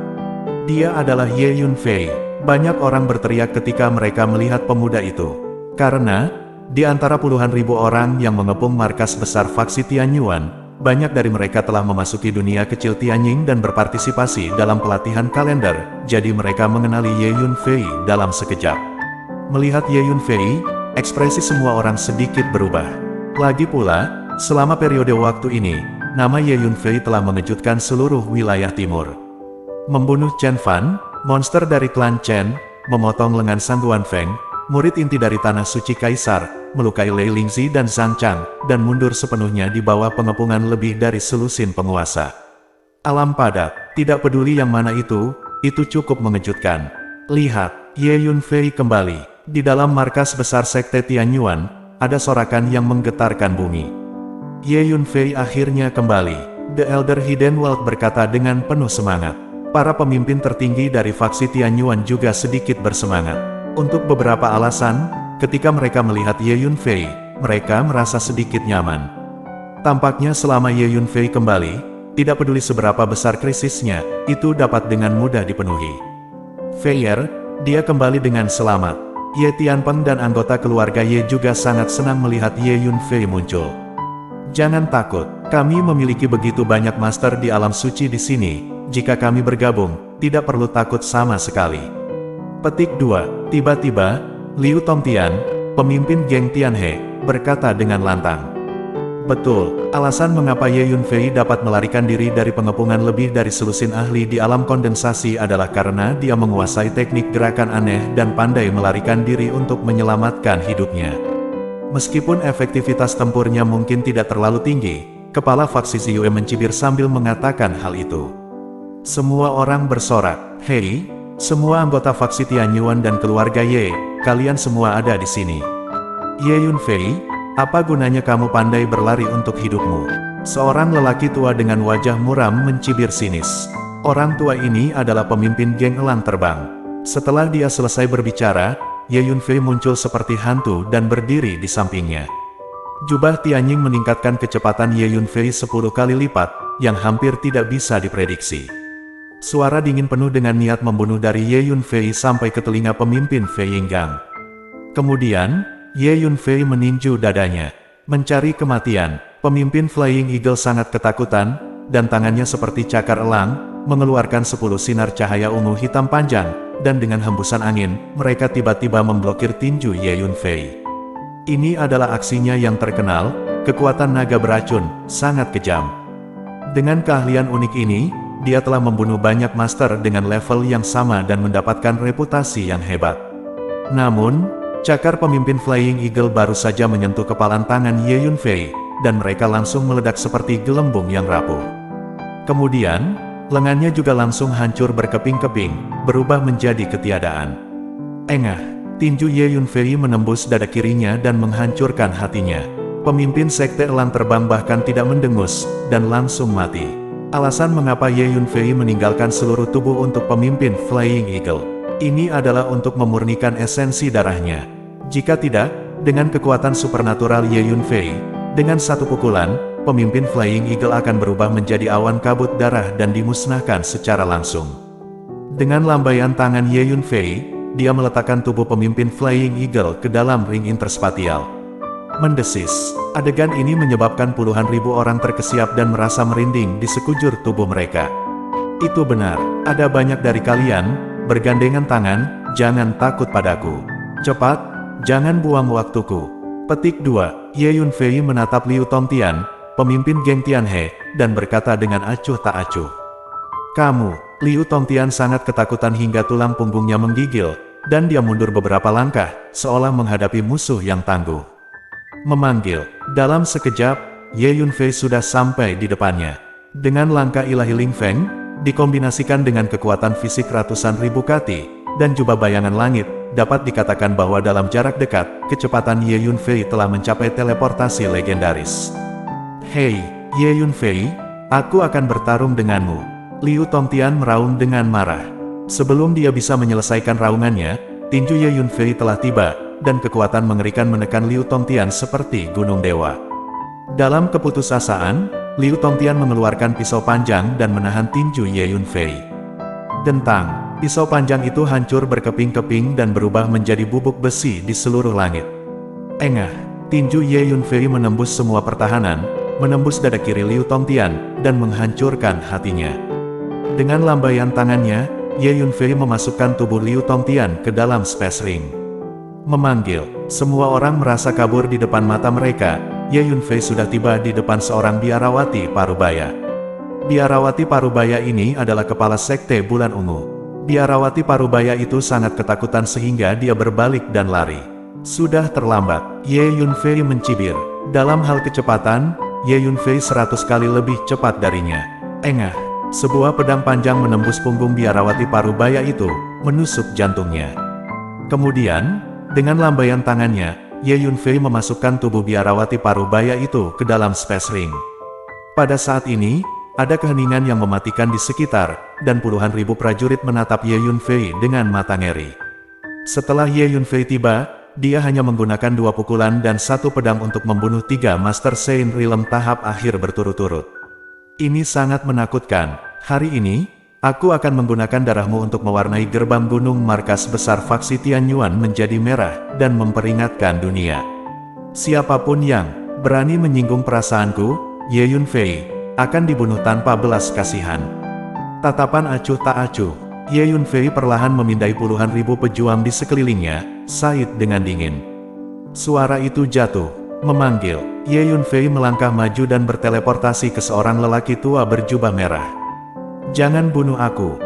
Dia adalah Ye Yunfei. Banyak orang berteriak ketika mereka melihat pemuda itu. Karena, di antara puluhan ribu orang yang mengepung markas besar faksi Tianyuan, banyak dari mereka telah memasuki dunia kecil Tianying dan berpartisipasi dalam pelatihan kalender, jadi mereka mengenali Ye Yunfei dalam sekejap. Melihat Ye Yunfei, ekspresi semua orang sedikit berubah. Lagi pula, selama periode waktu ini, nama Ye Yunfei telah mengejutkan seluruh wilayah timur. Membunuh Chen Fan, monster dari klan Chen, memotong lengan Sang Guanfeng, murid inti dari Tanah Suci Kaisar, melukai Lei Lingzi dan Zhang Chang, dan mundur sepenuhnya di bawah pengepungan lebih dari selusin penguasa. Alam padat, tidak peduli yang mana itu cukup mengejutkan. Lihat, Ye Yunfei kembali. Di dalam markas besar sekte Tianyuan, ada sorakan yang menggetarkan bumi. Ye Yunfei akhirnya kembali. The Elder Hidden World berkata dengan penuh semangat. Para pemimpin tertinggi dari faksi Tianyuan juga sedikit bersemangat. Untuk beberapa alasan, ketika mereka melihat Ye Yunfei, mereka merasa sedikit nyaman. Tampaknya selama Ye Yunfei kembali, tidak peduli seberapa besar krisisnya, itu dapat dengan mudah dipenuhi. Feier, dia kembali dengan selamat. Ye Tianpeng dan anggota keluarga Ye juga sangat senang melihat Ye Yunfei muncul. Jangan takut, kami memiliki begitu banyak master di alam suci di sini. Jika kami bergabung, tidak perlu takut sama sekali. Petik 2. Tiba-tiba, Liu Tongtian, pemimpin geng Tianhe, berkata dengan lantang. Betul, alasan mengapa Ye Yunfei dapat melarikan diri dari pengepungan lebih dari selusin ahli di alam kondensasi adalah karena dia menguasai teknik gerakan aneh dan pandai melarikan diri untuk menyelamatkan hidupnya. Meskipun efektivitas tempurnya mungkin tidak terlalu tinggi, kepala faksi Ziyue mencibir sambil mengatakan hal itu. Semua orang bersorak, "Hei, semua anggota faksi Tianyuan dan keluarga Ye, kalian semua ada di sini. Ye Yunfei, apa gunanya kamu pandai berlari untuk hidupmu?" Seorang lelaki tua dengan wajah muram mencibir sinis. Orang tua ini adalah pemimpin geng elang terbang. Setelah dia selesai berbicara, Ye Yunfei muncul seperti hantu dan berdiri di sampingnya. Jubah Tianying meningkatkan kecepatan Ye Yunfei 10 kali lipat, yang hampir tidak bisa diprediksi. Suara dingin penuh dengan niat membunuh dari Ye Yunfei sampai ke telinga pemimpin Fei Yinggang. Kemudian, Ye Yunfei meninju dadanya. Mencari kematian, pemimpin Flying Eagle sangat ketakutan, dan tangannya seperti cakar elang, mengeluarkan 10 sinar cahaya ungu hitam panjang, dan dengan hembusan angin, mereka tiba-tiba memblokir tinju Ye Yunfei. Ini adalah aksinya yang terkenal, kekuatan naga beracun, sangat kejam. Dengan keahlian unik ini, dia telah membunuh banyak master dengan level yang sama dan mendapatkan reputasi yang hebat. Namun, cakar pemimpin Flying Eagle baru saja menyentuh kepalan tangan Ye Yunfei, dan mereka langsung meledak seperti gelembung yang rapuh. Kemudian, lengannya juga langsung hancur berkeping-keping, berubah menjadi ketiadaan. Engah, tinju Ye Yunfei menembus dada kirinya dan menghancurkan hatinya. Pemimpin sekte elang terbang bahkan tidak mendengus, dan langsung mati. Alasan mengapa Ye Yunfei meninggalkan seluruh tubuh untuk pemimpin Flying Eagle. Ini adalah untuk memurnikan esensi darahnya. Jika tidak, dengan kekuatan supernatural Ye Yunfei, dengan satu pukulan, pemimpin Flying Eagle akan berubah menjadi awan kabut darah dan dimusnahkan secara langsung. Dengan lambaian tangan Ye Yunfei, dia meletakkan tubuh pemimpin Flying Eagle ke dalam ring interspatial. Mendesis, adegan ini menyebabkan puluhan ribu orang terkesiap dan merasa merinding di sekujur tubuh mereka. Itu benar, ada banyak dari kalian, bergandengan tangan, jangan takut padaku. Cepat, jangan buang waktuku. Petik 2, Ye Yunfei menatap Liu Tongtian, pemimpin geng Tianhe, dan berkata dengan acuh tak acuh. Kamu, Liu Tongtian sangat ketakutan hingga tulang punggungnya menggigil, dan dia mundur beberapa langkah, seolah menghadapi musuh yang tangguh. Memanggil, dalam sekejap, Ye Yunfei sudah sampai di depannya. Dengan langkah ilahi Ling Feng, dikombinasikan dengan kekuatan fisik ratusan ribu kati, dan jubah bayangan langit, dapat dikatakan bahwa dalam jarak dekat, kecepatan Ye Yunfei telah mencapai teleportasi legendaris. Hei, Ye Yunfei, aku akan bertarung denganmu. Liu Tongtian meraung dengan marah. Sebelum dia bisa menyelesaikan raungannya, tinju Ye Yunfei telah tiba, dan kekuatan mengerikan menekan Liu Tongtian seperti gunung dewa. Dalam keputusasaan, Liu Tongtian mengeluarkan pisau panjang dan menahan tinju Ye Yunfei. Dentang, pisau panjang itu hancur berkeping-keping dan berubah menjadi bubuk besi di seluruh langit. Engah, tinju Ye Yunfei menembus semua pertahanan, menembus dada kiri Liu Tongtian, dan menghancurkan hatinya. Dengan lambaian tangannya, Ye Yunfei memasukkan tubuh Liu Tongtian ke dalam Space Ring. Memanggil, semua orang merasa kabur di depan mata mereka. Ye Yunfei sudah tiba di depan seorang biarawati Parubaya. Biarawati Parubaya ini adalah kepala sekte bulan ungu. Biarawati Parubaya itu sangat ketakutan sehingga dia berbalik dan lari. Sudah terlambat, Ye Yunfei mencibir. Dalam hal kecepatan, Ye Yunfei 100 kali lebih cepat darinya. Engah, sebuah pedang panjang menembus punggung biarawati Parubaya itu, menusuk jantungnya. Kemudian, dengan lambaian tangannya, Ye Yunfei memasukkan tubuh biarawati Parubaya itu ke dalam Space Ring. Pada saat ini, ada keheningan yang mematikan di sekitar, dan puluhan ribu prajurit menatap Ye Yunfei dengan mata ngeri. Setelah Ye Yunfei tiba, dia hanya menggunakan 2 pukulan dan 1 pedang untuk membunuh 3 Master Sein Realm tahap akhir berturut-turut. Ini sangat menakutkan. Hari ini, aku akan menggunakan darahmu untuk mewarnai gerbang gunung markas besar faksi Tianyuan menjadi merah dan memperingatkan dunia. Siapapun yang berani menyinggung perasaanku, Ye Yunfei, akan dibunuh tanpa belas kasihan. Tatapan acuh tak acuh, Ye Yunfei perlahan memindai puluhan ribu pejuang di sekelilingnya, sahut dengan dingin. Suara itu jatuh, memanggil. Ye Yunfei melangkah maju dan berteleportasi ke seorang lelaki tua berjubah merah. Jangan bunuh aku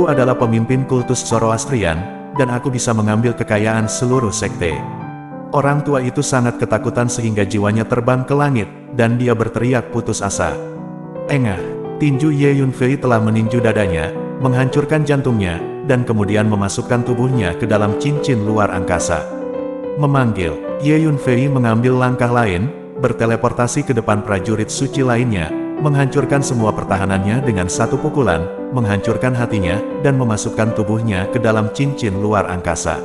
adalah pemimpin kultus Zoroastrian, dan aku bisa mengambil kekayaan seluruh sekte. Orang tua itu sangat ketakutan sehingga jiwanya terbang ke langit, dan dia berteriak putus asa. Engah, tinju Ye Yunfei telah meninju dadanya, menghancurkan jantungnya, dan kemudian memasukkan tubuhnya ke dalam cincin luar angkasa. Memanggil, Ye Yunfei mengambil langkah lain, berteleportasi ke depan prajurit suci lainnya, menghancurkan semua pertahanannya dengan 1 pukulan, menghancurkan hatinya, dan memasukkan tubuhnya ke dalam cincin luar angkasa.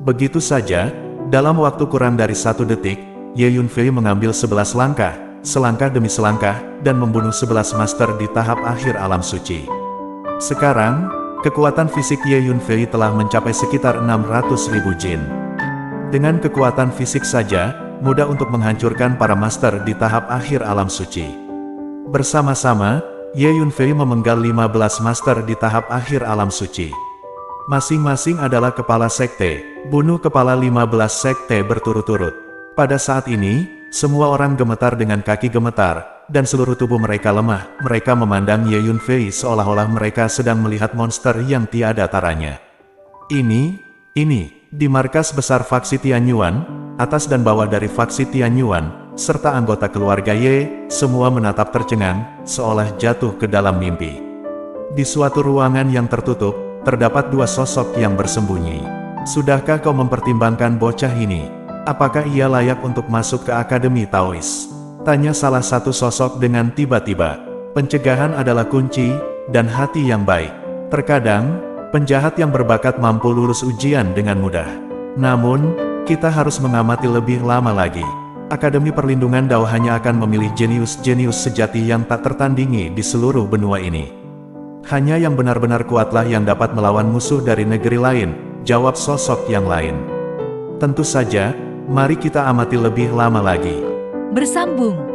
Begitu saja, dalam waktu kurang dari 1 detik, Ye Yunfei mengambil 11 langkah, selangkah demi selangkah, dan membunuh 11 master di tahap akhir alam suci. Sekarang, kekuatan fisik Ye Yunfei telah mencapai sekitar 600.000 jin. Dengan kekuatan fisik saja, mudah untuk menghancurkan para master di tahap akhir alam suci. Bersama-sama, Ye Yunfei memenggal 15 master di tahap akhir alam suci. Masing-masing adalah kepala sekte, bunuh kepala 15 sekte berturut-turut. Pada saat ini, semua orang gemetar dengan kaki gemetar, dan seluruh tubuh mereka lemah. Mereka memandang Ye Yunfei seolah-olah mereka sedang melihat monster yang tiada taranya. Ini, di markas besar faksi Tianyuan, atas dan bawah dari faksi Tianyuan, serta anggota keluarga Ye, semua menatap tercengang, seolah jatuh ke dalam mimpi. Di suatu ruangan yang tertutup, terdapat 2 sosok yang bersembunyi. Sudahkah kau mempertimbangkan bocah ini? Apakah ia layak untuk masuk ke Akademi Taois? Tanya salah satu sosok dengan tiba-tiba. Pencegahan adalah kunci, dan hati yang baik. Terkadang, penjahat yang berbakat mampu lulus ujian dengan mudah. Namun, kita harus mengamati lebih lama lagi. Akademi Perlindungan Dao hanya akan memilih jenius-jenius sejati yang tak tertandingi di seluruh benua ini. Hanya yang benar-benar kuatlah yang dapat melawan musuh dari negeri lain, jawab sosok yang lain. Tentu saja, mari kita amati lebih lama lagi. Bersambung.